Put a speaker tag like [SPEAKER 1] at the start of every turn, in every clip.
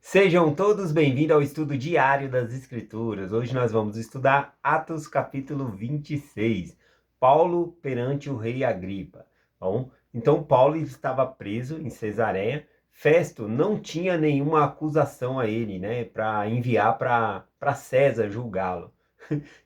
[SPEAKER 1] Sejam todos bem-vindos ao estudo diário das Escrituras. Hoje nós vamos estudar Atos capítulo 26, Paulo perante o rei Agripa. Bom, então Paulo estava preso em Cesareia. Festo não tinha nenhuma acusação a ele, né, para enviar para César julgá-lo.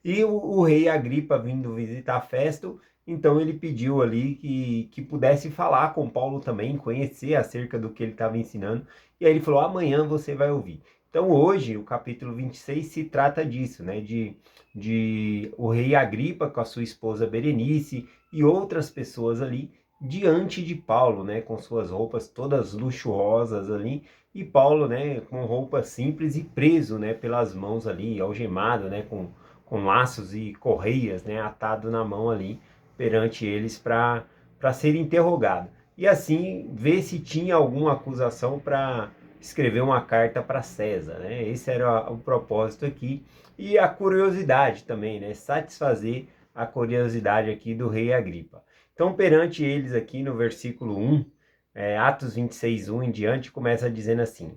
[SPEAKER 1] E o rei Agripa vindo visitar Festo, então ele pediu ali que pudesse falar com Paulo também, conhecer acerca do que ele estava ensinando. E aí ele falou: amanhã você vai ouvir. Então hoje, o capítulo 26 se trata disso, né? De o rei Agripa com a sua esposa Berenice e outras pessoas ali diante de Paulo, né? Com suas roupas todas luxuosas ali. E Paulo, né? Com roupa simples e preso, né? Pelas mãos ali, algemado, né? Com laços e correias, né? Atado na mão ali perante eles para ser interrogado. E assim ver se tinha alguma acusação para escrever uma carta para César, né? Esse era o propósito aqui. E a curiosidade também, né? Satisfazer a curiosidade aqui do rei Agripa. Então, perante eles aqui no versículo 1, Atos 26, 1 em diante, começa dizendo assim: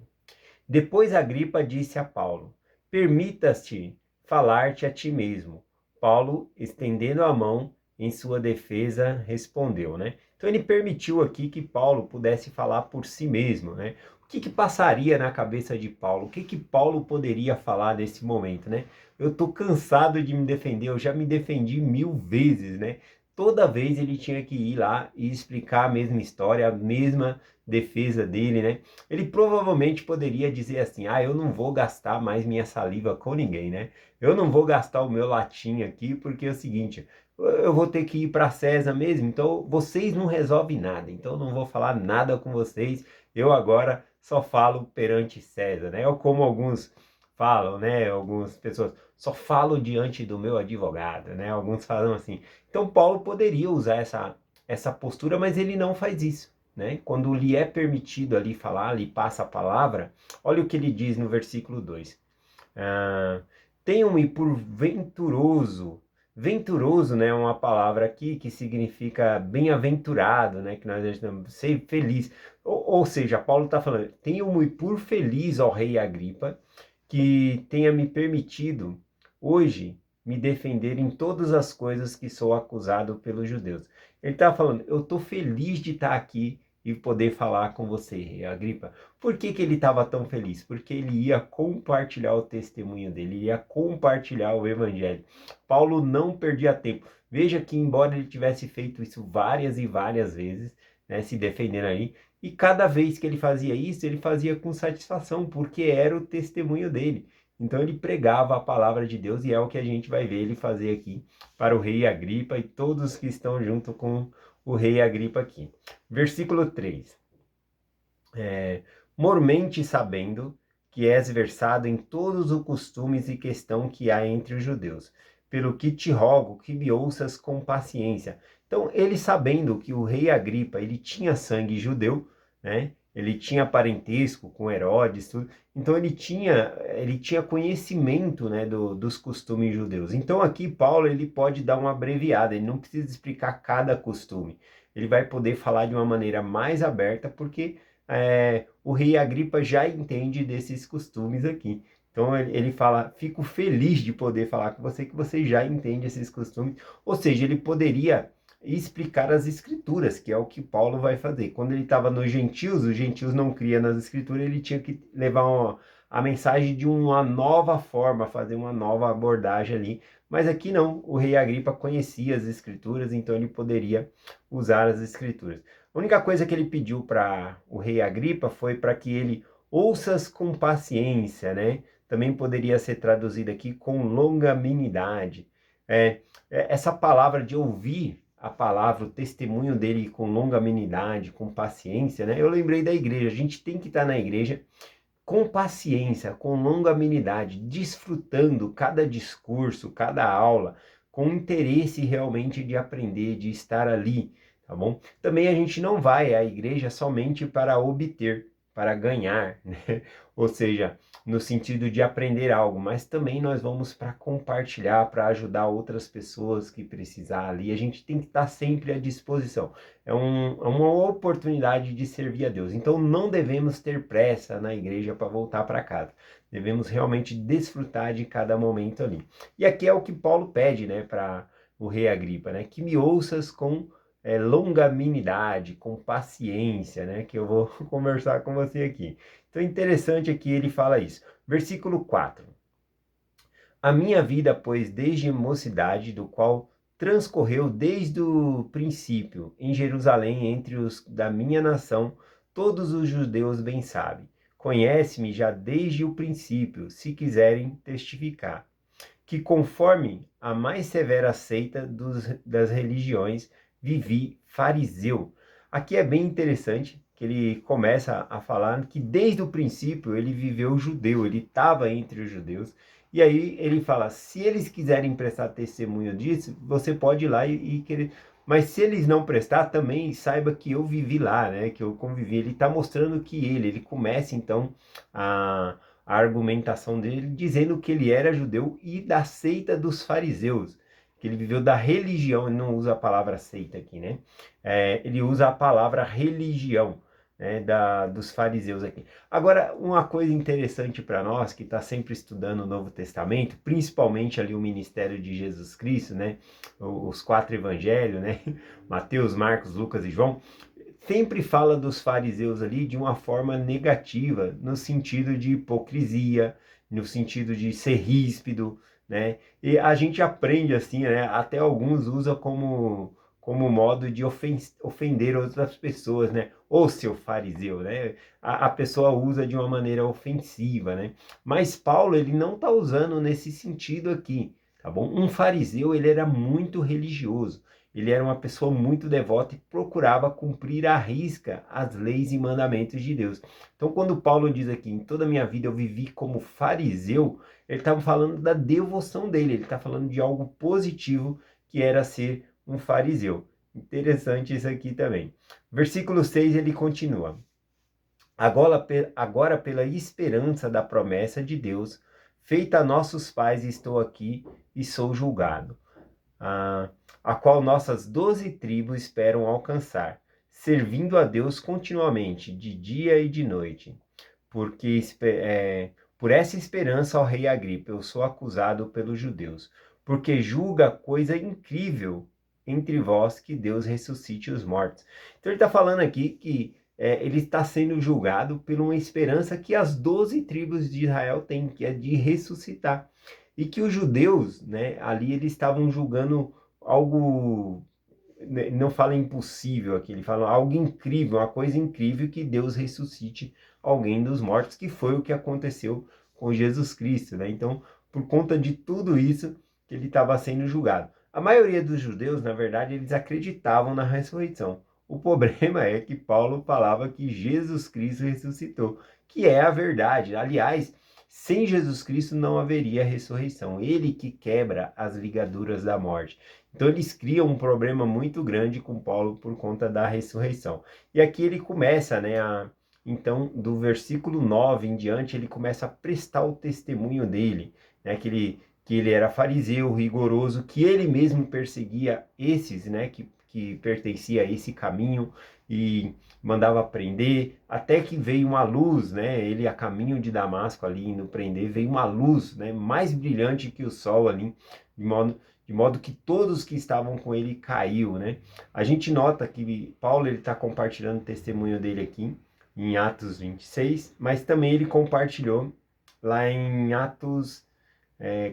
[SPEAKER 1] Depois Agripa disse a Paulo: Permita-te falar-te a ti mesmo. Paulo, estendendo a mão em sua defesa, respondeu, né? Então ele permitiu aqui que Paulo pudesse falar por si mesmo, né? O que passaria na cabeça de Paulo? O que Paulo poderia falar nesse momento, né? Eu tô cansado de me defender, eu já me defendi 1000 vezes, né? Toda vez ele tinha que ir lá e explicar a mesma história, a mesma defesa dele, né? Ele provavelmente poderia dizer assim: eu não vou gastar mais minha saliva com ninguém, né? Eu não vou gastar o meu latim aqui, porque é o seguinte, eu vou ter que ir para César mesmo, então vocês não resolvem nada, então eu não vou falar nada com vocês, eu agora só falo perante César, né? Ou como alguns falam, né? Algumas pessoas, só falo diante do meu advogado, né? Alguns falam assim. Então Paulo poderia usar essa postura, mas ele não faz isso, né? Quando lhe é permitido ali falar, lhe passa a palavra, olha o que ele diz no versículo 2. Ah, Tenham-me por venturoso. Venturoso, né, é uma palavra aqui que significa bem-aventurado, né, que nós estamos ser feliz. Ou seja, Paulo está falando: tenham-me por feliz, ó rei Agripa, que tenha me permitido hoje me defender em todas as coisas que sou acusado pelos judeus. Ele está falando: eu estou feliz de estar aqui e poder falar com você, rei Agripa. Por que ele estava tão feliz? Porque ele ia compartilhar o testemunho dele, ia compartilhar o evangelho. Paulo não perdia tempo. Veja que, embora ele tivesse feito isso várias e várias vezes, né, se defendendo aí, e cada vez que ele fazia isso, ele fazia com satisfação, porque era o testemunho dele. Então ele pregava a palavra de Deus, e é o que a gente vai ver ele fazer aqui para o rei Agripa e todos que estão junto com o rei Agripa aqui. Versículo 3. Mormente sabendo que és versado em todos os costumes e questão que há entre os judeus, pelo que te rogo que me ouças com paciência. Então, ele sabendo que o rei Agripa, ele tinha sangue judeu, né? Ele tinha parentesco com Herodes, tudo. Então ele tinha conhecimento, né, dos costumes judeus. Então aqui Paulo ele pode dar uma abreviada, ele não precisa explicar cada costume. Ele vai poder falar de uma maneira mais aberta, porque o rei Agripa já entende desses costumes aqui. Então ele fala: fico feliz de poder falar com você, que você já entende esses costumes. Ou seja, ele poderia explicar as escrituras, que é o que Paulo vai fazer. Quando ele estava nos gentios, os gentios não criam nas escrituras, ele tinha que levar a mensagem de uma nova forma, fazer uma nova abordagem ali. Mas aqui não, o rei Agripa conhecia as escrituras, então ele poderia usar as escrituras. A única coisa que ele pediu para o rei Agripa foi para que ele ouças com paciência, né? Também poderia ser traduzido aqui com longanimidade. Essa palavra de ouvir a palavra, o testemunho dele com longanimidade, com paciência, né? Eu lembrei da igreja. A gente tem que estar na igreja com paciência, com longanimidade, desfrutando cada discurso, cada aula, com interesse realmente de aprender, de estar ali, tá bom? Também a gente não vai à igreja somente para obter, para ganhar, né? Ou seja, no sentido de aprender algo, mas também nós vamos para compartilhar, para ajudar outras pessoas que precisar ali. A gente tem que estar sempre à disposição. É uma oportunidade de servir a Deus. Então não devemos ter pressa na igreja para voltar para casa. Devemos realmente desfrutar de cada momento ali. E aqui é o que Paulo pede, né, para o rei Agripa, né? Que me ouças com longanimidade, com paciência, né? Que eu vou conversar com você aqui. Então, interessante aqui ele fala isso. Versículo 4. A minha vida, pois, desde mocidade, do qual transcorreu desde o princípio, em Jerusalém, entre os da minha nação, todos os judeus bem sabem. Conhece-me já desde o princípio, se quiserem testificar que conforme a mais severa seita das religiões, vivi fariseu. Aqui é bem interessante que ele começa a falar que desde o princípio ele viveu judeu, ele estava entre os judeus, e aí ele fala, se eles quiserem prestar testemunho disso, você pode ir lá e querer... Mas se eles não prestar, também saiba que eu vivi lá, né? Que eu convivi. Ele está mostrando que ele começa então a argumentação dele, dizendo que ele era judeu e da seita dos fariseus, que ele viveu da religião, ele não usa a palavra seita aqui, né? Ele usa a palavra religião, né, dos fariseus aqui. Agora, uma coisa interessante para nós, que está sempre estudando o Novo Testamento, principalmente ali o ministério de Jesus Cristo, né? Os 4 evangelhos, né? Mateus, Marcos, Lucas e João, sempre fala dos fariseus ali de uma forma negativa, no sentido de hipocrisia, no sentido de ser ríspido, né? E a gente aprende assim, né? Até alguns usam como modo de ofender outras pessoas, né? Ô seu fariseu, né? A pessoa usa de uma maneira ofensiva, né? Mas Paulo, ele não está usando nesse sentido aqui, tá bom? Um fariseu, ele era muito religioso. Ele era uma pessoa muito devota e procurava cumprir à risca as leis e mandamentos de Deus. Então, quando Paulo diz aqui, em toda a minha vida eu vivi como fariseu, ele está falando da devoção dele, ele está falando de algo positivo que era ser um fariseu. Interessante isso aqui também. Versículo 6 ele continua. Agora pela esperança da promessa de Deus, feita a nossos pais, estou aqui e sou julgado. A qual nossas 12 tribos esperam alcançar, servindo a Deus continuamente, de dia e de noite. Porque por essa esperança, ó rei Agripa, eu sou acusado pelos judeus, porque julga coisa incrível entre vós que Deus ressuscite os mortos. Então ele está falando aqui que ele está sendo julgado por uma esperança que as 12 tribos de Israel têm, que é de ressuscitar. E que os judeus, né, ali eles estavam julgando algo, não fala impossível aqui, ele fala algo incrível, uma coisa incrível, que Deus ressuscite alguém dos mortos, que foi o que aconteceu com Jesus Cristo, né? Então, por conta de tudo isso, que ele estava sendo julgado. A maioria dos judeus, na verdade, eles acreditavam na ressurreição. O problema é que Paulo falava que Jesus Cristo ressuscitou, que é a verdade. Aliás, sem Jesus Cristo não haveria ressurreição. Ele que quebra as ligaduras da morte. Então eles criam um problema muito grande com Paulo por conta da ressurreição. E aqui ele começa, né, então do versículo 9 em diante, ele começa a prestar o testemunho dele, né, que ele era fariseu, rigoroso, que ele mesmo perseguia esses, né, que pertencia a esse caminho e mandava prender, até que veio uma luz, né, ele a caminho de Damasco ali indo prender, veio uma luz, né, mais brilhante que o sol ali, de modo que todos que estavam com ele caiu, né? A gente nota que Paulo está compartilhando o testemunho dele aqui em Atos 26, mas também ele compartilhou lá em Atos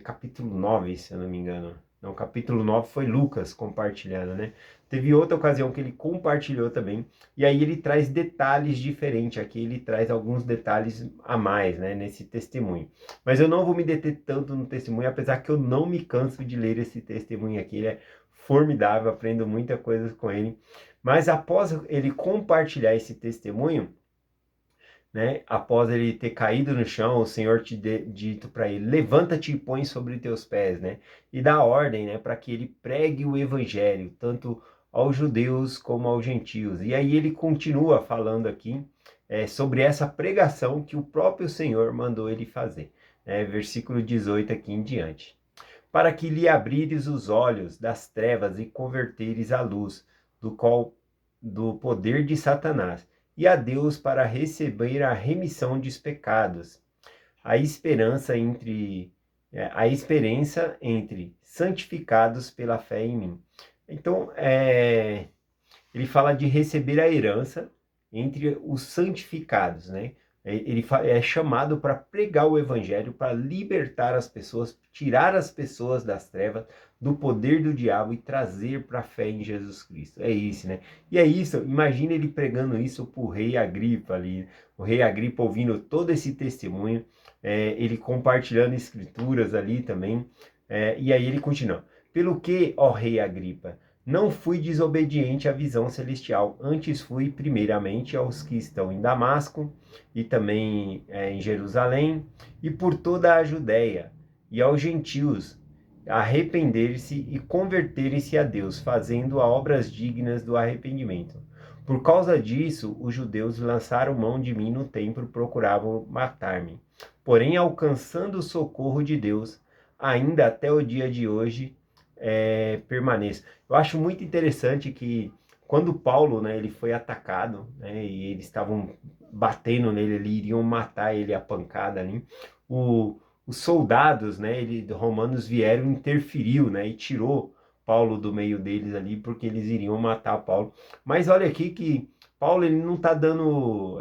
[SPEAKER 1] capítulo 9, se eu não me engano. Não, capítulo 9 foi Lucas compartilhando, né? Teve outra ocasião que ele compartilhou também, e aí ele traz detalhes diferentes, aqui ele traz alguns detalhes a mais, né, nesse testemunho. Mas eu não vou me deter tanto no testemunho, apesar que eu não me canso de ler esse testemunho aqui, ele é formidável, aprendo muita coisa com ele. Mas após ele compartilhar esse testemunho, né, após ele ter caído no chão, o Senhor dito para ele, levanta-te e põe sobre teus pés, né, e dá ordem, né, para que ele pregue o evangelho, tanto aos judeus como aos gentios. E aí ele continua falando aqui, sobre essa pregação que o próprio Senhor mandou ele fazer. Versículo 18 aqui em diante. Para que lhe abrires os olhos das trevas e converteres à luz do poder de Satanás, e a Deus para receber a remissão dos pecados, a esperança entre santificados pela fé em mim. Então, ele fala de receber a herança entre os santificados, né? Ele é chamado para pregar o evangelho, para libertar as pessoas, tirar as pessoas das trevas, do poder do diabo e trazer para a fé em Jesus Cristo. É isso, né? E é isso, imagina ele pregando isso para o rei Agripa ali, o rei Agripa ouvindo todo esse testemunho, ele compartilhando escrituras ali também, e aí ele continua. Pelo que, ó rei Agripa, não fui desobediente à visão celestial, antes fui primeiramente aos que estão em Damasco e também em Jerusalém e por toda a Judéia e aos gentios arrepender-se e converterem-se a Deus, fazendo obras dignas do arrependimento. Por causa disso, os judeus lançaram mão de mim no templo, procuravam matar-me. Porém, alcançando o socorro de Deus, ainda até o dia de hoje, permaneço. Eu acho muito interessante que quando Paulo, né, ele foi atacado, né, e eles estavam batendo nele, eles iriam matar ele a pancada ali, os soldados, né, romanos vieram, interferiu, né, e tirou Paulo do meio deles ali, porque eles iriam matar Paulo. Mas olha aqui que Paulo ele não está dando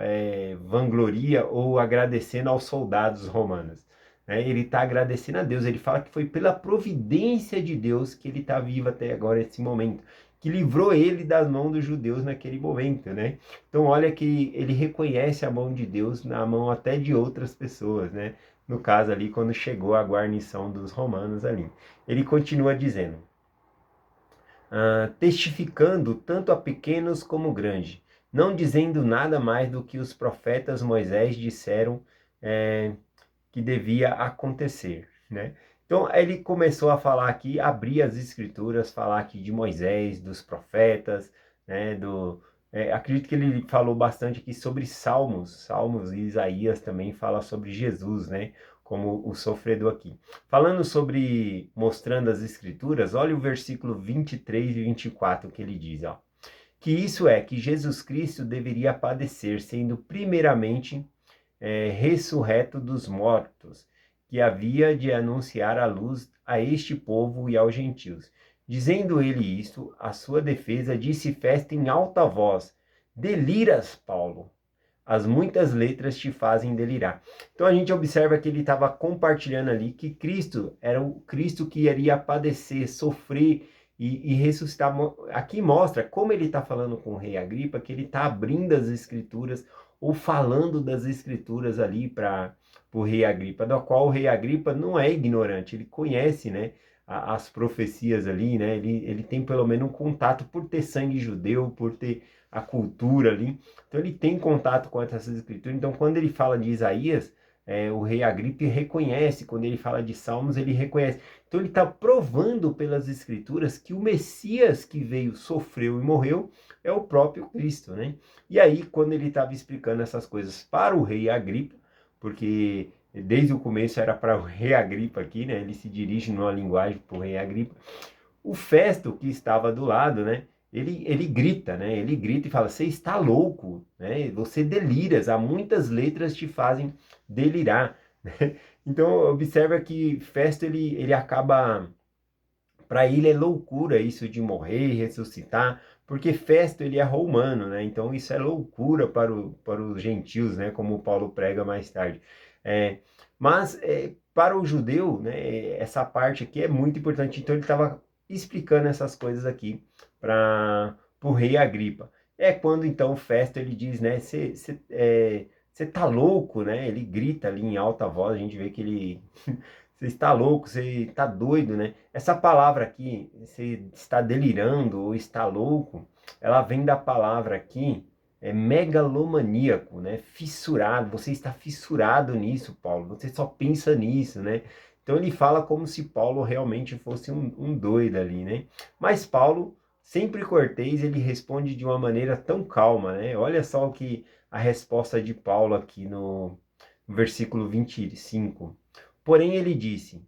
[SPEAKER 1] vangloria ou agradecendo aos soldados romanos. Ele está agradecendo a Deus, ele fala que foi pela providência de Deus que ele está vivo até agora, esse momento, que livrou ele das mãos dos judeus naquele momento, né? Então olha que ele reconhece a mão de Deus na mão até de outras pessoas, né? No caso ali, quando chegou a guarnição dos romanos ali. Ele continua dizendo, testificando tanto a pequenos como grandes, não dizendo nada mais do que os profetas Moisés disseram, que devia acontecer, né? Então ele começou a falar aqui, abrir as escrituras, falar aqui de Moisés, dos profetas, né? Acredito que ele falou bastante aqui sobre Salmos e Isaías também fala sobre Jesus, né? Como o sofredor aqui. Falando sobre, mostrando as escrituras, olha o versículo 23 e 24 que ele diz, ó. Que isso é, que Jesus Cristo deveria padecer, sendo primeiramente ressurreto dos mortos, que havia de anunciar a luz a este povo e aos gentios. Dizendo ele isto, a sua defesa disse festa em alta voz, deliras, Paulo, as muitas letras te fazem delirar. Então a gente observa que ele estava compartilhando ali que Cristo era o Cristo que iria padecer, sofrer e ressuscitar. Aqui mostra como ele está falando com o rei Agripa, que ele está abrindo as escrituras ou falando das escrituras ali para o rei Agripa, da qual o rei Agripa não é ignorante, ele conhece, né, as profecias ali, né, ele tem pelo menos um contato por ter sangue judeu, por ter a cultura ali, então ele tem contato com essas escrituras. Então quando ele fala de Isaías, o rei Agripa reconhece, quando ele fala de Salmos, ele reconhece. Então ele está provando pelas escrituras que o Messias que veio, sofreu e morreu é o próprio Cristo, né? E aí, quando ele estava explicando essas coisas para o rei Agripa, porque desde o começo era para o rei Agripa aqui, né? Ele se dirige numa linguagem para o rei Agripa. O Festo, que estava do lado, né? Ele grita, né? Ele grita e fala, você está louco, né? Você deliras, há muitas letras te fazem delirar, né? Então, observa que Festo, ele acaba, para ele é loucura isso de morrer e ressuscitar, porque Festo, ele é romano, né? Então, isso é loucura para os gentios, né? Como Paulo prega mais tarde. Mas, para o judeu, né? Essa parte aqui é muito importante. Então, ele estava explicando essas coisas aqui para o rei Agripa. É quando, então, Festo, ele diz, né? Você tá louco, né? Ele grita ali em alta voz, a gente vê que ele... Você está louco, você está doido, né? Essa palavra aqui, você está delirando ou está louco, ela vem da palavra aqui, megalomaníaco, né? Fissurado, você está fissurado nisso, Paulo, você só pensa nisso, né? Então ele fala como se Paulo realmente fosse um doido ali, né? Mas Paulo, sempre cortês, ele responde de uma maneira tão calma, né? Olha só o que a resposta de Paulo aqui no versículo 25. Porém ele disse,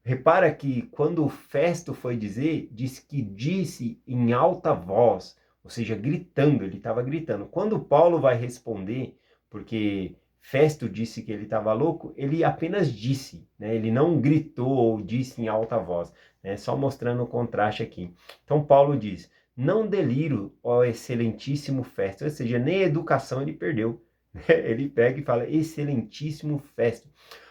[SPEAKER 1] repara que quando Festo foi dizer, diz que disse em alta voz, ou seja, gritando, ele estava gritando. Quando Paulo vai responder, porque Festo disse que ele estava louco, ele apenas disse, né? Ele não gritou ou disse em alta voz, né? Só mostrando o contraste aqui. Então Paulo diz, não deliro, ó excelentíssimo Festo, ou seja, nem a educação ele perdeu. Ele pega e fala, excelentíssimo Festo.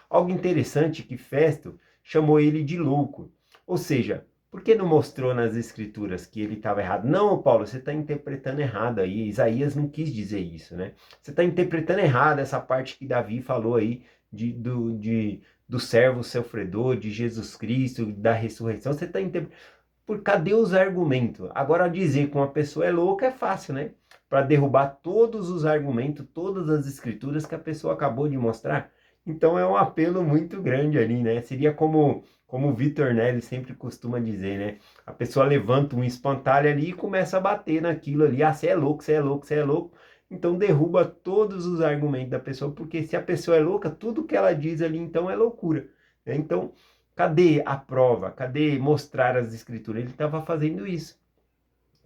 [SPEAKER 1] Algo interessante que Festo chamou ele de louco. Ou seja, por que não mostrou nas escrituras que ele estava errado? Não, Paulo, você está interpretando errado aí. Isaías não quis dizer isso, né? Você está interpretando errado essa parte que Davi falou aí do servo sofredor, de Jesus Cristo, da ressurreição. Você está interpretando. Cadê os argumentos? Agora dizer que uma pessoa é louca é fácil, né? Para derrubar todos os argumentos, todas as escrituras que a pessoa acabou de mostrar. Então é um apelo muito grande ali, né? Seria como o Vitor Nelly sempre costuma dizer, né? A pessoa levanta um espantalho ali e começa a bater naquilo ali. Ah, você é louco, você é louco, você é louco. Então derruba todos os argumentos da pessoa, porque se a pessoa é louca, tudo que ela diz ali então é loucura, né? Então, cadê a prova? Cadê mostrar as escrituras? Ele estava fazendo isso.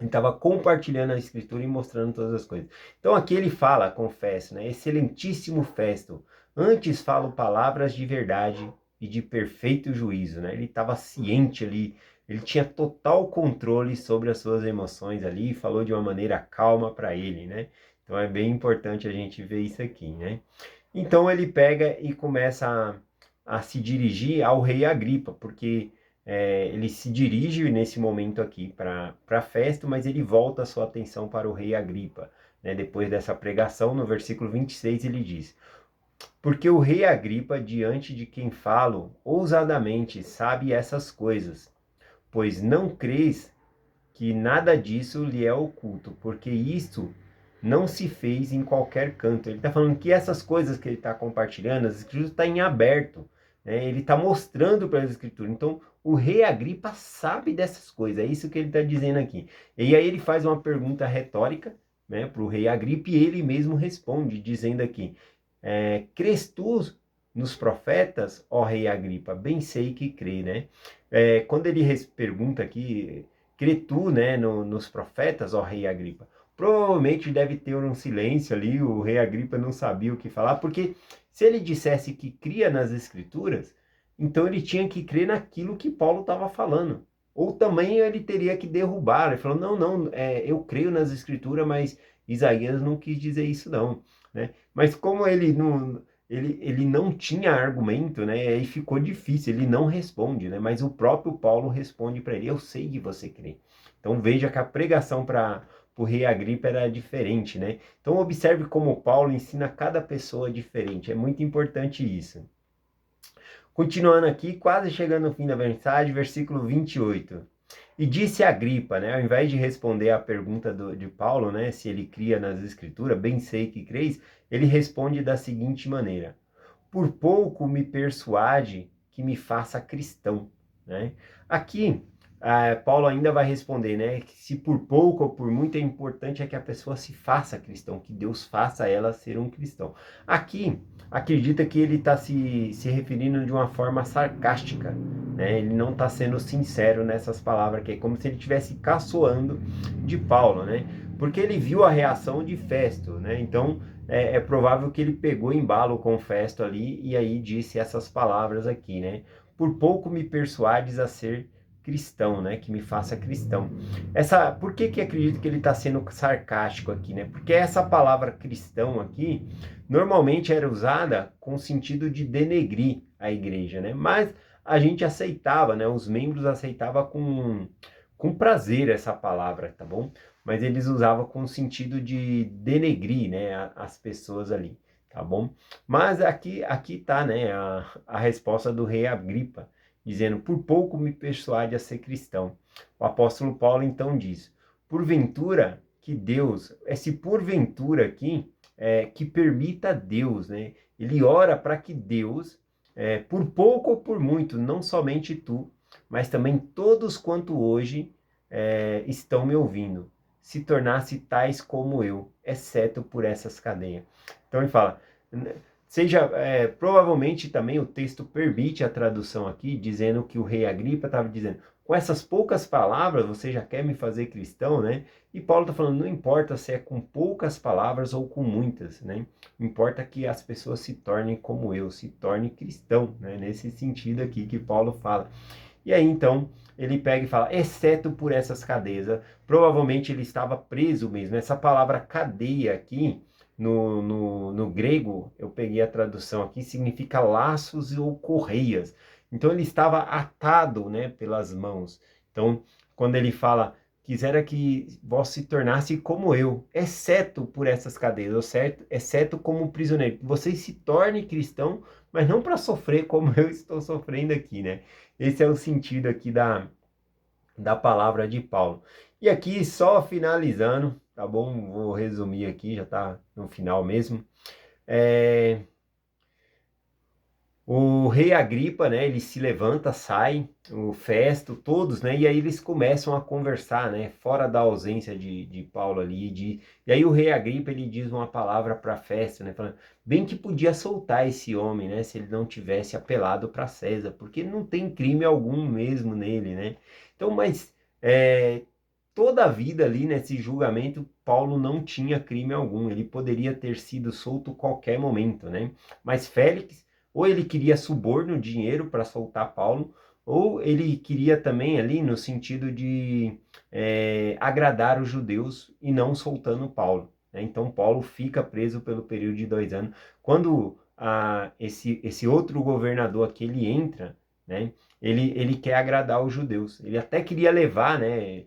[SPEAKER 1] Ele estava compartilhando a escritura e mostrando todas as coisas. Então aqui ele fala, confesso, né? Excelentíssimo Festo. Antes falo palavras de verdade e de perfeito juízo, né? Ele estava ciente ali, ele tinha total controle sobre as suas emoções ali e falou de uma maneira calma para ele, né? Então é bem importante a gente ver isso aqui, né? Então ele pega e começa a se dirigir ao rei Agripa, porque ele se dirige nesse momento aqui para a festa, mas ele volta a sua atenção para o rei Agripa, né? Depois dessa pregação, no versículo 26, ele diz, porque o rei Agripa, diante de quem falo, ousadamente sabe essas coisas, pois não crês que nada disso lhe é oculto, porque isto não se fez em qualquer canto. Ele está falando que essas coisas que ele está compartilhando, as escrituras estão em aberto, né? Ele está mostrando para as escrituras. Então, o rei Agripa sabe dessas coisas, é isso que ele está dizendo aqui. E aí ele faz uma pergunta retórica, né, para o rei Agripa e ele mesmo responde, dizendo aqui, crês tu nos profetas, ó rei Agripa? Bem sei que crê, né? Quando ele pergunta aqui, crê tu, né, nos profetas, ó rei Agripa? Provavelmente deve ter um silêncio ali, o rei Agripa não sabia o que falar, porque se ele dissesse que cria nas escrituras, então ele tinha que crer naquilo que Paulo estava falando. Ou também ele teria que derrubar, ele falou, não, eu creio nas escrituras, mas Isaías não quis dizer isso não, né? Mas como ele não tinha argumento, né? Aí ficou difícil, ele não responde, né? Mas o próprio Paulo responde para ele, eu sei que você crê. Então veja que a pregação para o rei Agripa era diferente, né? Então observe como Paulo ensina cada pessoa diferente, é muito importante isso. Continuando aqui, quase chegando no fim da mensagem, versículo 28. E disse Agripa, né, ao invés de responder à pergunta de Paulo, né, se ele cria nas escrituras, bem sei que creis, ele responde da seguinte maneira, por pouco me persuade que me faça cristão, né? Aqui, Paulo ainda vai responder, né, que se por pouco ou por muito é importante é que a pessoa se faça cristão, que Deus faça ela ser um cristão. Aqui, acredita que ele está se referindo de uma forma sarcástica, né? Ele não está sendo sincero nessas palavras, que é como se ele estivesse caçoando de Paulo, né? Porque ele viu a reação de Festo, né? Então, é provável que ele pegou embalo com Festo ali e aí disse essas palavras aqui, né? Por pouco me persuades a ser cristão, né? Que me faça cristão. Por que acredito que ele está sendo sarcástico aqui, né? Porque essa palavra cristão aqui normalmente era usada com o sentido de denegrir a igreja, né? Mas a gente aceitava, né? Os membros aceitavam com prazer essa palavra, tá bom? Mas eles usavam com o sentido de denegrir, né? As pessoas ali, tá bom? Mas aqui tá, né? A resposta do rei Agripa, dizendo, por pouco me persuade a ser cristão. O apóstolo Paulo então diz, porventura que Deus, esse porventura aqui, que permita Deus, né? Ele ora para que Deus, por pouco ou por muito, não somente tu, mas também todos quanto hoje estão me ouvindo, se tornasse tais como eu, exceto por essas cadeias. Então ele fala, provavelmente também o texto permite a tradução aqui, dizendo que o rei Agripa estava dizendo, com essas poucas palavras você já quer me fazer cristão, né? E Paulo está falando, não importa se é com poucas palavras ou com muitas, né? Importa que as pessoas se tornem como eu, se tornem cristão, né? Nesse sentido aqui que Paulo fala. E aí então ele pega e fala, exceto por essas cadeias. Provavelmente ele estava preso mesmo. Essa palavra cadeia aqui, no grego, eu peguei a tradução aqui, significa laços ou correias. Então ele estava atado, né, pelas mãos. Então, quando ele fala, quisera que vós se tornasse como eu, exceto por essas cadeias, ou certo, exceto como prisioneiro. Que vocês se tornem cristão, mas não para sofrer como eu estou sofrendo aqui, né? Esse é o sentido aqui da palavra de Paulo. E aqui, só finalizando, tá bom? Vou resumir aqui, já está no final mesmo. O rei Agripa, né, ele se levanta, sai, o Festo, todos, né, e aí eles começam a conversar, né, fora da ausência de Paulo ali, e aí o rei Agripa, ele diz uma palavra para Festo, né, falando, bem que podia soltar esse homem, né, se ele não tivesse apelado para César, porque não tem crime algum mesmo nele, né, então, mas toda a vida ali, nesse julgamento, Paulo não tinha crime algum, ele poderia ter sido solto qualquer momento, né, mas Félix, ou ele queria suborno, dinheiro para soltar Paulo, ou ele queria também ali no sentido de agradar os judeus e não soltando Paulo, né? Então Paulo fica preso pelo período de 2 anos. Quando esse outro governador aqui ele entra, né? Ele quer agradar os judeus. Ele até queria levar, né,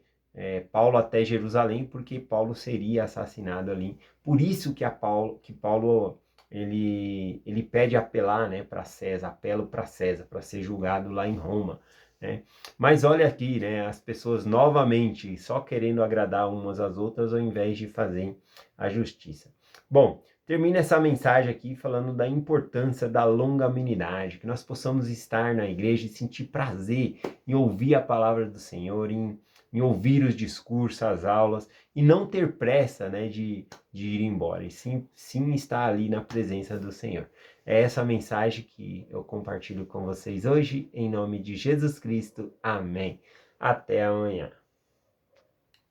[SPEAKER 1] Paulo até Jerusalém, porque Paulo seria assassinado ali. Por isso que Paulo ele pede apelar, né, para César, apelo para César, para ser julgado lá em Roma, né? Mas olha aqui, né, as pessoas novamente só querendo agradar umas às outras ao invés de fazer a justiça. Bom, termina essa mensagem aqui falando da importância da longanimidade, que nós possamos estar na igreja e sentir prazer em ouvir a palavra do Senhor, em ouvir os discursos, as aulas, e não ter pressa, né, de ir embora, e sim estar ali na presença do Senhor. É essa mensagem que eu compartilho com vocês hoje, em nome de Jesus Cristo. Amém. Até amanhã.